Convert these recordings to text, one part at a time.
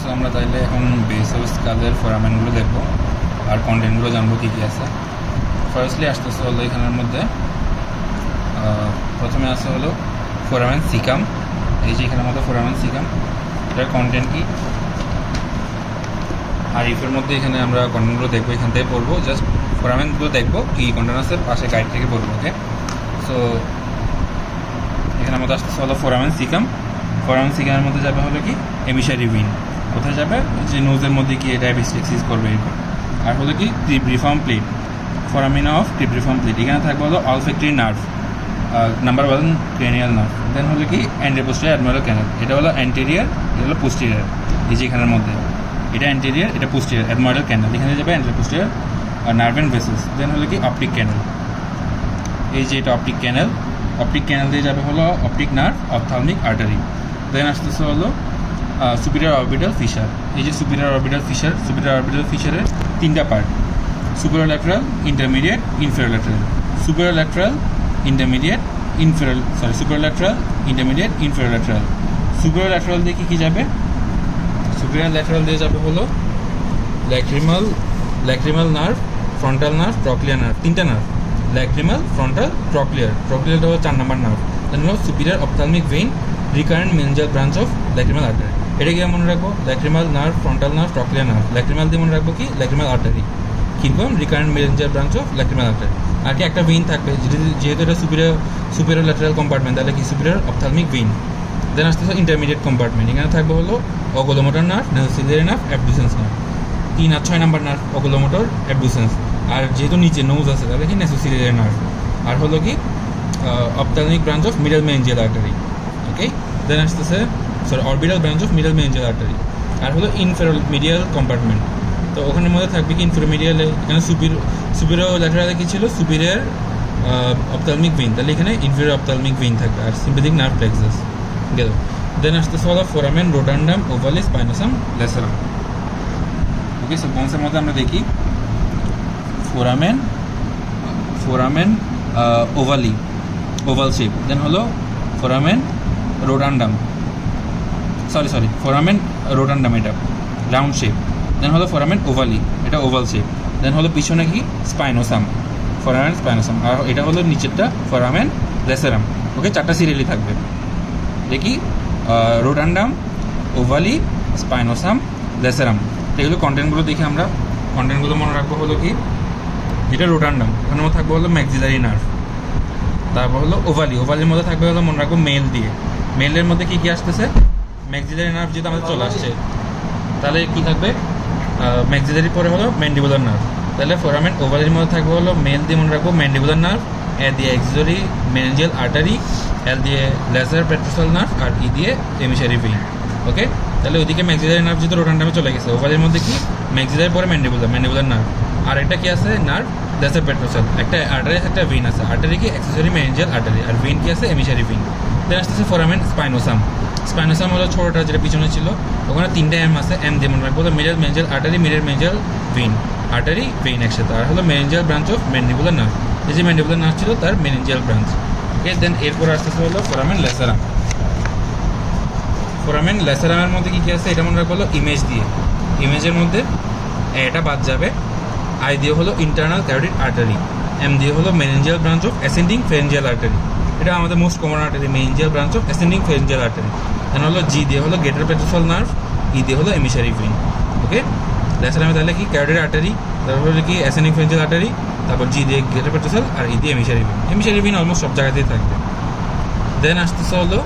So আমরা তাইলে এখন বেস অফ স্কালের ফোরামেনগুলো দেখবো আর কন্টেন্টগুলো জানবো কী কী আছে। ফার্স্টলি আসতেছে হলো এখানের মধ্যে প্রথমে আসে হলো ফোরামেন সিকাম। এই যে এখানের মধ্যে ফোরামেন সিকাম, এটার কন্টেন্ট কী আর ইফের মধ্যে এখানে আমরা কন্টেন্টগুলো দেখবো, এখান থেকে পড়বো, জাস্ট ফোরামেনগুলো দেখবো কী কন্টেন্ট আছে, পাশে গাইড থেকে পড়বো। ওকে, সো এখানের মধ্যে আসতেছে হলো ফোরামেন সিকাম। ফোরামেন সিকামের মধ্যে যাবে হলো কি এমিসারি ভিন, কোথায় যাবে যে নোজের মধ্যে কি ডায়াবেটিক্সিস করবে এরকম। আর হলো কি cribriform plate, foramina of cribriform plate, এখানে থাকবে হলো olfactory nerve, number 1 cranial nerve. Then হলো কি অ্যান্টেরোপোস্টেরিয়র অ্যাডমিরাল ক্যানাল, এটা হলো অ্যান্টেরিয়ার, এটা হলো পোস্টেরিয়র। এই যে এখানের মধ্যে এটা অ্যান্টেরিয়ার, এটা পোস্টেরিয়র অ্যাডমিরাল ক্যানাল, এখানে যাবে অ্যান্টেরোপোস্টেরিয়র নার্ভ অ্যান্ড ভেসেলস। দেন হলো কি অপটিক ক্যানাল, এই যে এটা অপটিক ক্যানাল, অপটিক ক্যানাল দিয়ে যাবে হলো optic nerve, ophthalmic artery. Then আসতেছে হলো সুপিরিয়র অরবিটাল ফিশার। এই যে superior orbital fissure, superior orbital ফিশারের 3টা part, superior lateral, intermediate, inferior lateral. Superior lateral, intermediate, superior lateral, intermediate, inferior lateral. Superior lateral দিয়ে কী যাবে? সুপিরিয়র ল্যাটারাল দিয়ে যাবে হলো lacrimal nerve, frontal nerve, trochlear nerve, 3টা নার্ভ, ল্যাক্রিমাল, ফ্রন্টাল, ট্রক্লিয়ার। ট্রক্লিয়ারটা হলো 4 নম্বর নার্ভ। দেন হলো superior ophthalmic vein, recurrent meningeal branch of lacrimal artery. এটা কি মনে রাখবো? Lacrimal nerve, frontal nerve, trochlear nerve. Lacrimal দিয়ে মনে রাখবো কি ল্যাক্রিমাল আর্টারি, কিন্তু recurrent meningeal branch of lacrimal artery. আর কি একটা ভেইন থাকবে, যেহেতু এটা সুপিরিয়র ল্যাটারাল কম্পার্টমেন্ট, তাহলে কি সুপিরিয়র অপথ্যালমিক ভেইন। দেন আসতেছে ইন্টারমিডিয়েট কম্পার্টমেন্ট, এখানে থাকবে হলো oculomotor nerve, nasociliary nerve, abducens nerve. 3 আর 6 নম্বর নার্ভ অকুলোমোটর, অ্যাবডুসেন্স। আর যেহেতু নিচে নোজ আছে তাহলে কি নেসোসিলিয়ারি নার্ভ। আর হলো কি ophthalmic branch of middle meningeal artery. Okay, then আসতেছে orbital branch of middle meningeal artery. আর হলো ইনফেরোমিডিয়াল কম্পার্টমেন্ট, তো ওখানের মধ্যে থাকবে কি ইনফেরোমিডিয়ালে, এখানে সুপিরিয়র ল্যাটারালে কি ছিল সুপিরিয়র অপথ্যালমিক ভেইন, তাহলে এখানে ইনফেরিয়র অপথ্যালমিক ভেইন থাকবে। আর সিম্প্যাথিক নার্ভ প্লেক্সাস গেল। দেন আসতেছে হলো ফোরামেন রোটান্ডাম, ওভালি, স্পাইনোসাম, ল্যাসেরাম। ওকে, সো বোনসের মধ্যে আমরা দেখি foramen ovale, oval shape. Then হলো ফোরামেন রোটান্ডাম, ফোরামেন রোটান্ডাম, এটা রাউন্ড শেপ। দেন হলো ফোরামেন ওভালি, এটা ওভাল শেপ। দেন হলো পিছনে কি স্পাইনোসাম, ফোরামেন স্পাইনোসাম। আর এটা হলো নিচেরটা ফোরামেন ল্যাসেরাম। ওকে, 4টা সিরিয়ালি থাকবে। দেখি রোটান্ডাম, ওভালি, স্পাইনোসাম, ল্যাসেরাম। এগুলো কন্টেন্টগুলো দেখি আমরা। কন্টেন্টগুলো মনে রাখবো হলো কি এটা রোটান্ডাম, এখানে মধ্যে থাকবে হলো ম্যাক্সিলারি নার্ভ। তারপর হলো ওভালির মধ্যে থাকবে হলো মনে রাখবো মেল দিয়ে। মেলের মধ্যে কী কী আসতেছে? ম্যাক্সিলারি নার্ভ যেহেতু আমাদের চলে আসছে, তাহলে কী থাকবে? ম্যাক্সিলারি পরে হলো ম্যান্ডিবুলার নার্ভ। তাহলে ফোরামেন ওভালির মধ্যে থাকবে হলো মেল দিয়ে মনে রাখবো ম্যান্ডিবুলার নার্ভ, এ দিয়ে এক্সিলারি মেনঞ্জিয়াল আর্টারি, এল দিয়ে লেজার পেট্রোসাল নার্ভ, আর ই দিয়ে এমিসারি ভেইন। ওকে, তাহলে ওইদিকে ম্যাক্সিলারি নার্ভ যেহেতু রোটান্ডামে চলে গেছে, ওভালির মধ্যে কি ম্যাক্সিলারি পরে ম্যান্ডিবুলার নার্ভ। আর একটা কি আছে নার্ভ লেজার পেট্রোসাল, একটা আর্টারি, একটা ভেইন আছে। আর্টারি কি অ্যাক্সেসরি মেনঞ্জিয়াল আর্টারি, আর ভেইন কি আছে এমিসারি ভেইন। দেন আসতেছে ফোরামেন স্পাইনোসাম। স্পাইনোসাম হলো ছোটোটা যেটা পিছনে ছিল, ওখানে 3টা এম আছে, এম দিয়ে মনে রাখবো middle meningeal artery, middle meningeal vein, artery vein একসাথে। আর হলো meningeal branch of mandibular nerve, এই যে ম্যান্ডিবুলার নার্ভ ছিল তার মেনঞ্জিয়াল ব্রাঞ্চ। ওকে, দেন এরপর আসতেছে হলো ফোরামেন ল্যাসেরাম। ফোরামেন ল্যাসেরামের মধ্যে কী কী আছে এটা মনে রাখবো হলো ইমেজ দিয়ে। ইমেজের মধ্যে এটা বাদ যাবে, আই দিয়ে হলো ইন্টারনাল ক্যারোটিড আর্টারি, এম দিয়ে হলো meningeal branch of ascending pharyngeal artery, এটা আমাদের most common artery, meningeal branch of ascending pharyngeal artery. Then হলো জি দিয়ে হলো গ্রেটার পেট্রোসাল নার্ভ, ই দিয়ে হলো এমিসারি ভেইন। ওকে, ল্যাসেরামে তাহলে কি ক্যারোটিড আর্টারি, তারপর হলো কি অ্যাসেন্ডিং ফেরেঞ্জিয়াল আর্টারি, তারপর জি দিয়ে গ্রেটার পেট্রোসাল, আর ই দিয়ে এমিসারি ভেইন। এমিসারি ভেইন অলমোস্ট সব জায়গাতেই থাকবে। দেন আসতেছে হলো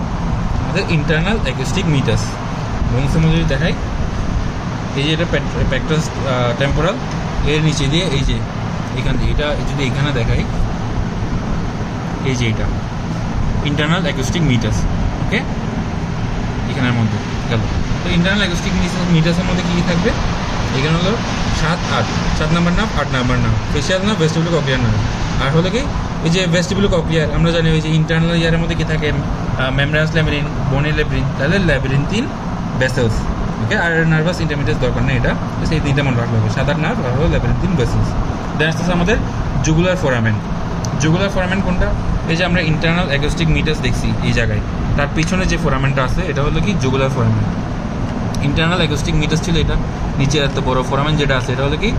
আমাদের ইন্টারনাল অ্যাকুস্টিক মিটাস। বোনসের মধ্যে যদি দেখাই, এই যে এটা প্যাক্টাস টেম্পোরাল, এর নিচে দিয়ে এই যে এখান থেকে এটা যদি এখানে দেখাই, এই যে এটা ইন্টারনাল অ্যাকুস্টিক মিটাস। ওকে, এখানের মধ্যে গেল। তো ইন্টারনাল অ্যাকুস্টিক মিটাসের মধ্যে কী থাকবে? এখানে হলো 7, 8, 7 নম্বর নার্ভ, 8 নম্বর nerve, facial nerve, vestibulocochlear nerve. আর হলো কি এই যে ভেস্টিবুলো কক্লিয়ার, আমরা জানি ওই যে ইন্টারনাল ইয়ারের মধ্যে কী থাকে মেমব্রেনাস ল্যাবিরিন, বোনি ল্যাবিরিন, তাহলে ল্যাবিরিনথিন ভেসেলস। ওকে, আর নার্ভাস ইন্টারমিডিয়েট দরকার নেই, এটা সেই 3টা মনে রাখতে হবে, 7, 8 নার্ভ আর হলো ল্যাবিরিনথিন ভেসেলস। দেন আসতেছে আমাদের জুগুলার ফোরামেন। জুগুলার ফোরামেন কোনটা? এই যে আমরা ইন্টারনাল অ্যাকুস্টিক মিটাস দেখছি এই জায়গায়, তার পিছনে যে ফোরামেনটা আছে এটা হলো কি জুগুলার ফোরামেন। ইন্টারনাল অ্যাকোস্টিক মিটাস ছিল এটা, নিচে এত বড় ফোরামেন যেটা আছে এটা হলো কি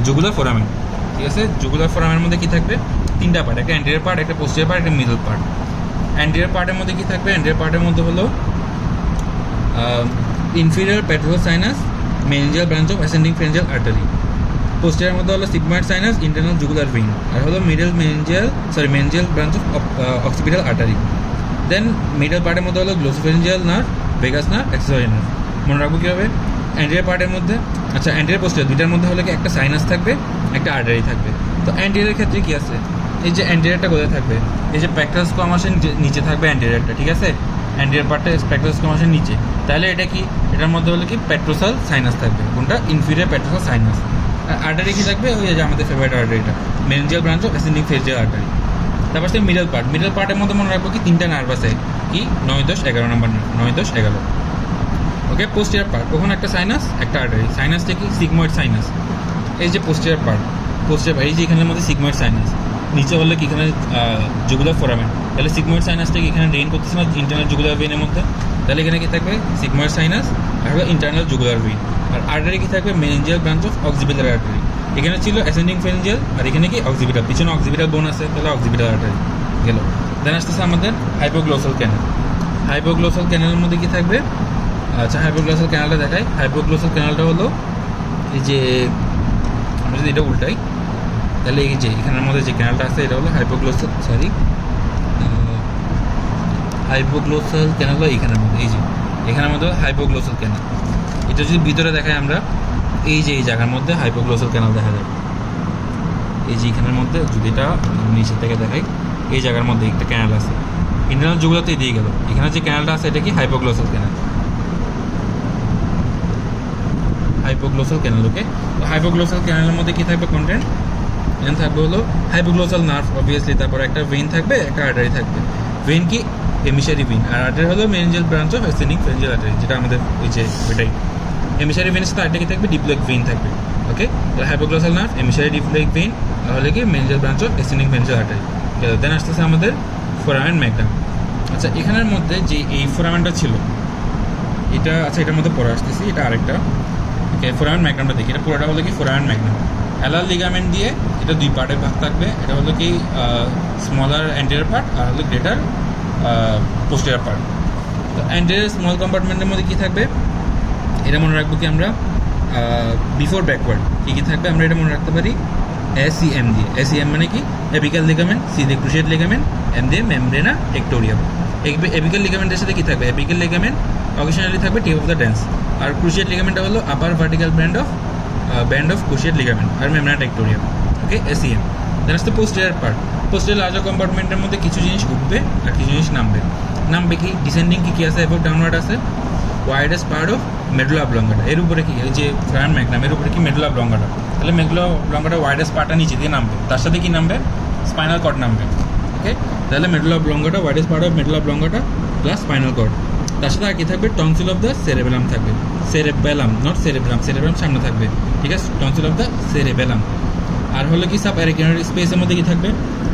জুগুলার ফোরামেন, ঠিক আছে। জুগুলার ফোরামের মধ্যে কি থাকবে, তিনটা পার্ট, একটা অ্যান্টেরিয়র পার্ট, একটা পোস্টেরিয়র পার্ট, একটা মিডল পার্ট। অ্যান্টেরিয়র পার্টের মধ্যে কি থাকবে, অ্যান্টেরিয়র পার্টের মধ্যে হলো inferior petrosal sinus, meningeal branch of ascending pharyngeal artery. Posterior মধ্যে হলো sigmoid sinus, internal jugular vein, আর হলো meningeal branch of occipital artery. Then middle পার্টের মধ্যে হলো glossopharyngeal nerve, vagus nerve, accessory nerve. মনে রাখবো কীভাবে, অ্যান্টেরিয়র পার্টের মধ্যে, আচ্ছা অ্যান্টেরিয়র পোস্টেরিয়র দুইটার মধ্যে হলো কি একটা সাইনাস থাকবে, একটা আর্টারি থাকবে। তো অ্যান্টেরিয়রের ক্ষেত্রে কি আছে, এই যে অ্যান্টেরিয়রটা কোথায় থাকবে, এই যে প্যাক্টাস স্কোয়ামাসের নিচে থাকবে অ্যান্টেরিয়রটা, ঠিক আছে। অ্যান্টেরিয়র পার্টটা প্যাক্টাস স্কোয়ামাসের নিচে, তাহলে এটা কি, এটার মধ্যে হলো কি পেট্রোসাল সাইনাস থাকবে, কোনটা ইনফিরিয়র পেট্রোসাল সাইনাস। আর আর্টারি কি থাকবে, ওই যে আমাদের ফেভারিট আর্টারিটা, meningeal branch of ascending pharyngeal artery. তারপর সে মিডল পার্টের মধ্যে মনে রাখবো কি তিনটা নার্ভ আছে, কি 9, 10, 11 নম্বর নার্ভ, 9, 10, 11। ওকে, পোস্টেরিয়র পার্ট, ওখানে একটা সাইনাস, একটা আর্টারি। সাইনাসটা কি সিগময়েড সাইনাস, এই যে পোস্টেরিয়র পার্ট, এই যে এখানের মধ্যে সিগময়েড সাইনাস, নিচে হলে কি এখানে জুগুলার ফোরামেন, তাহলে সিগময়েড সাইনাসটা কি এখানে ড্রেন করতেছে না ইন্টারনাল জুগুলার ভেইনের মধ্যে, তাহলে এখানে কি থাকবে সিগময়েড সাইনাস আর হলো ইন্টারনাল জুগুলার ভেইন। আর আর্টারি কি থাকবে, meningeal branch of occipital artery. এখানে ছিল অ্যাসেন্ডিং ফ্রেঞ্জিয়াল, আর এখানে কি অক্সিপিটাল, পিছনে অক্সিপিটাল বোন আছে, তাহলে অক্সিপিটাল আর্টারি গেল। দেন আসতেছে আমাদের হাইপোগ্লোসাল ক্যানেল। হাইপোগ্লোসাল ক্যানেলের মধ্যে কি থাকবে, আচ্ছা হাইপোগ্লোসাল ক্যানেলটা দেখাই। হাইপোগ্লোসাল ক্যানেলটা হলো এই যে, আমরা যদি এটা উল্টাই তাহলে এই যে এখানের মধ্যে যে ক্যানেলটা আছে এটা হলো হাইপোগ্লোসাল ক্যানেল, এইখানের মধ্যে, এই যে এখানের মধ্যে হাইপোগ্লোসাল ক্যানেল। এটা যদি ভিতরে দেখাই আমরা, এই যে এই জায়গার মধ্যে হাইপোগ্লোসাল ক্যানেল দেখা যাবে, এই যে এখানের মধ্যে যদি এটা নিচের থেকে দেখাই, এই জায়গার মধ্যে একটা ক্যানেল আছে, ইন্টারনাল জুগুলাতে দিয়ে গেল, এখানে যে ক্যানেলটা আছে এটা কি হাইপোগ্লোসাল ক্যানেল, হাইপোগ্লোসাল ক্যানেল। ওকে, তো হাইপোগ্লোসাল ক্যানেলের মধ্যে কি থাকবে কন্টেন্ট, এখানে থাকবে হলো হাইপোগ্লোসাল নার্ভ অবভিয়াসলি, তারপর একটা ভেইন থাকবে, একটা আর্টারি থাকবে। ভেইন কি এমিসারি ভেইন, আর আর্টারি হলো meningeal branch of ascending pharyngeal artery, যেটা আমাদের ওই যে ওইটাই। এমিসারি ভেইনের সাথে আরেকটা কি থাকবে, ডিপ্লয়েড ভেইন থাকবে। ওকে, তাহলে hypoglossal nerve, emissary, diploic vein, তাহলে কি meningeal branch of ascending pharyngeal artery. Then আসতেছে আমাদের ফোরামেন ম্যাগনাম। আচ্ছা এখানের মধ্যে যে এই ফোরামেনটা ছিল এটা, আচ্ছা এটার মধ্যে পরে আসতেছি, এটা আরেকটা। ওকে, ফোরামেন ম্যাগনামটা দেখি, এটা পুরোটা হলো কি ফোরামেন ম্যাগনাম। অ্যালার লিগামেন্ট দিয়ে এটা দুই পার্টে ভাগ থাকবে, এটা হলো কি স্মলার অ্যান্টেরিয়র পার্ট আর হলো গ্রেটার পোস্টেরিয়র পার্ট। তো অ্যান্টেরিয়র স্মল কম্পার্টমেন্টের মধ্যে কী থাকবে, এটা মনে রাখবো কি আমরা বিফোর ব্যাকওয়ার্ড কী থাকবে, আমরা এটা মনে রাখতে পারি SEM দিয়ে। SEM মানে কি, এপিক্যাল লিগামেন্ট, C দিয়ে ক্রুশিয়েট লিগামেন্ট, M দিয়ে মেমব্রেনা টেক্টোরিয়াম। এপিক্যাল লিগামেন্টের সাথে কী থাকবে, এপিক্যাল লিগামেন্ট অকেশনালি থাকবে টিপ অফ দ্য ড্যান্স, আর ক্রুশিয়েট লিগামেন্টটা হলো upper vertical band of cruciate ligament আর membrana tectorium. Okay, SEM। Then আসতে পোস্টেরিয়র পার্ট। পোস্টেরিয়র লার্জার কম্পার্টমেন্টের মধ্যে কিছু জিনিস উঠবে আর কিছু জিনিস নামবে কি, ডিসেন্ডিং কি আছে, এবং ডাউনওয়ার্ড আছে। ওয়াইডেস্ট পার্ট অফ মেডুলা অবলঙ্গাটা, এর উপরে কি, এই যে ফোরামেন ম্যাগনাম এর উপরে কি মেডুলা অবলঙ্গাটা, তাহলে মেডুলা অবলঙ্গাটা ওয়াইডেস্ট পার্টটা নিচে দিয়ে নামবে, তার সাথে কি নামবে, স্পাইনাল কর্ড নামবে। ওকে, তাহলে medulla oblongata, widest part of medulla oblongata plus spinal cord, তার সাথে আর কি থাকবে, টনসিল অফ দ্য সেরেবেলাম থাকবে। সেরেবেলাম নট সেরেব্রাম, সেরেব্রাম সামনে থাকবে, ঠিক আছে, টনসিল অফ দ্য সেরেবেলাম। আর হলো কি সাব অ্যারিকিউলার স্পেসের মধ্যে কি থাকবে,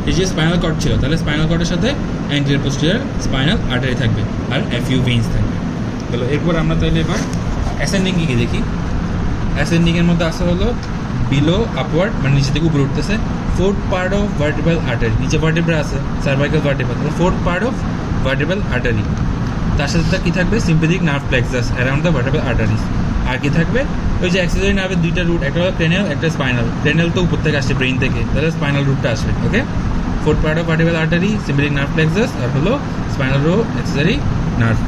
এই যে স্পাইনাল কর্ড ছিল, তাহলে স্পাইনাল কর্ডের সাথে অ্যান্টেরিয়র পোস্টেরিয়র স্পাইনাল আর্টারি থাকবে আর FU ভেইনস থাকবে। বলো এরপর আমরা তাহলে এবার অ্যাসেন্ডিং কি দেখি। অ্যাসেন্ডিংয়ের মধ্যে আসা হলো বিলো আপওয়ার্ড, মানে নিচে থেকে উপরে উঠতেছে, fourth part of vertebral artery, নিচে ভার্টিব্রা আছে, cervical vertebra, fourth part of vertebral artery. তার সাথে কী থাকবে, sympathetic nerve plexus around the vertebral arteries. আর কি থাকবে, ওই যে অ্যাক্সিলারি নার্ভের দুইটা রুট, একটা হলো ক্রেনিয়াল, একটা স্পাইনাল। ক্রেনিয়াল তো উপর থেকে আসছে ব্রেইন থেকে, তাহলে স্পাইনাল রুটটা আসবে। Okay, fourth part of vertebral artery, sympathetic nerve plexus, আর হলো স্পাইনাল রো অ্যাক্সিলারি নার্ভ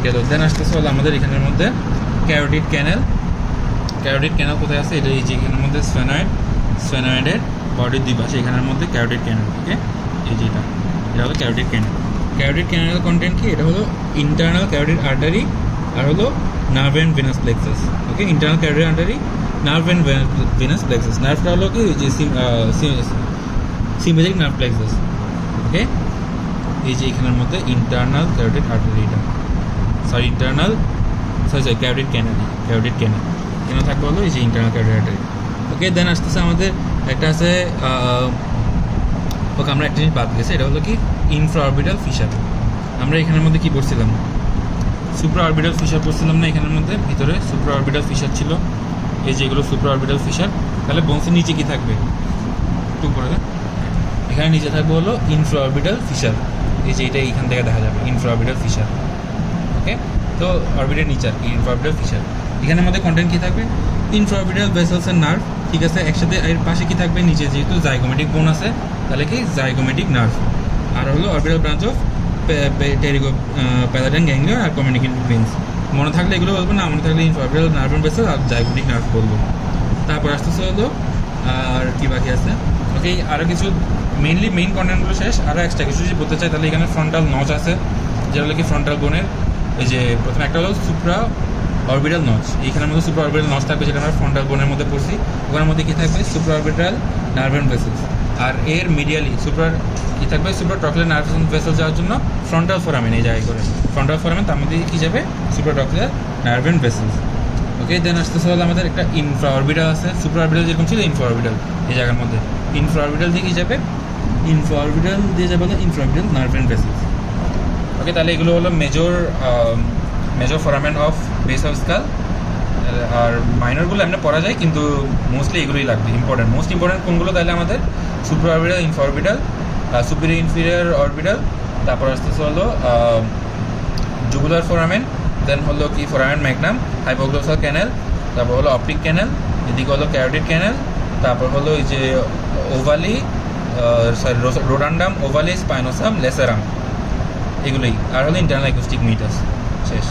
গেল। দেন আসতেছে হলো আমাদের এখানের মধ্যে ক্যারোটিড ক্যানেল। ক্যারোটিড ক্যানেল কোথায় আছে, এটা এই যে এখানের মধ্যে স্ফেনয়েডের বডির দুই পাশে, এখানের মধ্যে ক্যারোটিড ক্যানেল। ওকে, এই যে এটা হলো ক্যারোটিড ক্যানেল। ক্যারোটিড ক্যানেলের কন্টেন্ট কি, এটা হলো ইন্টারনাল ক্যারোটিড আর্টারি আর হলো nerve and venous plexus. Okay, internal carotid artery, nerve and venous plexus. নার্ভটা হলো কি যে সিম্পেথিক নার্ভ প্লেক্সাস। ওকে, এই যে এখানের মধ্যে ইন্টারনাল ক্যারোটিড আর্টারিটা, ক্যারোটিড ক্যানেল কেন থাকবে হলো এই যে internal carotid artery. Okay, then আসতেছে আমাদের একটা আছে, ওকে আমরা একটা জিনিস বাদ গেছে, এটা হলো কি ইনফ্রাঅরবিটাল ফিশার। আমরা এখানের মধ্যে কি পড়ছিলাম, সুপ্রা অরবিটাল ফিশার পড়ছিলাম না এখানের মধ্যে, ভিতরে সুপ্রা অরবিটাল ফিশার ছিল, এই যে এগুলো সুপ্রা অরবিটাল ফিশার। তাহলে বোনসের নিচে কি থাকবে একটু উপরে, এখানে নিচে থাকবে হলো ইনফ্রা অরবিটাল ফিশার, এই যে এটা এইখান থেকে দেখা যাবে ইনফ্রা অরবিটাল ফিশার। ওকে, তো অরবিটের নিচে আর কি ইনফ্রা অরবিটাল ফিশার। এখানে আমাদের কন্টেন্ট কী থাকবে, infraorbital vessels and nerve, ঠিক আছে। একসাথে এর পাশে কি থাকবে, নিচে যেহেতু জাইগোমেটিক বোন আছে তাহলে কি জাইগোমেটিক নার্ভ, আর হলো orbital branch of palatine ganglion আর কমিউনিকেটিভ ভেন্স। মনে থাকলে এগুলো বলবো, না মনে থাকলে infra orbital nerve and vessel আর জাইগোমেটিক নার্ভ বলবো। তারপর আসতেছে হলো আর কি বাকি আছে। ওকে, আরও কিছু মেইন কন্টেন্টগুলো শেষ। আরও এক্সট্রা কিছু যদি বলতে চাই তাহলে এখানে ফ্রন্টাল নচ আছে, যেটা হলো কি ফ্রন্টাল বোনের, এই যে প্রথমে একটা হলো সুপ্রা অরবিটাল নচ, এইখানের মধ্যে সুপ্রা অরবিটাল নচ থাকবে, যেটা আমরা ফ্রন্টাল বোনের মধ্যে পড়ছি। ওখানের মধ্যে কী থাকবে, supra orbital nerve and vessels. আর এর মিডিয়ালি সুপ্রার কী থাকবে, supra trochlear nerve and vessel যাওয়ার জন্য ফ্রন্টাল ফোরামেন, এই জায়গায় করে ফ্রন্টাল ফোরামেন, তার মধ্যে কী যাবে, supra trochlear nerve and vessels. Okay, then আসতেছে হলো আমাদের একটা ইনফ্রা অরবিটাল আছে, সুপ্রা অরবিটাল যেরকম ছিল ইনফ্রা অরবিটাল এই জায়গার মধ্যে, ইনফ্রা অরবিটাল দিয়ে কী যাবে, ইনফ্রা অরবিটাল দিয়ে যাবে হলো infra orbital nerve and vessels. Okay, তাহলে এগুলো হলো major foramen of base of skull. আর মাইনরগুলো এমনি পড়া যায়, কিন্তু মোস্টলি এগুলোই লাগবে ইম্পর্টেন্ট। মোস্ট ইম্পর্টেন্ট কোনগুলো তাহলে আমাদের supra orbital, infra orbital, superior inferior orbital, তারপর আসতেছে হলো জুগুলার ফোরামেন, দেন হলো কি ফোরামেন ম্যাগনাম, হাইপোগ্লোসাল ক্যানেল, তারপর হলো অপটিক ক্যানেল, এদিকে হলো ক্যারোটিড ক্যানেল, তারপর হলো এই যে ওভালি, রোডান্ডাম, ওভালি, স্পাইনোসাম, লেসেরাম, এগুলোই। আর হলো ইন্টারনাল অ্যাকুস্টিক মিটাস, শেষ।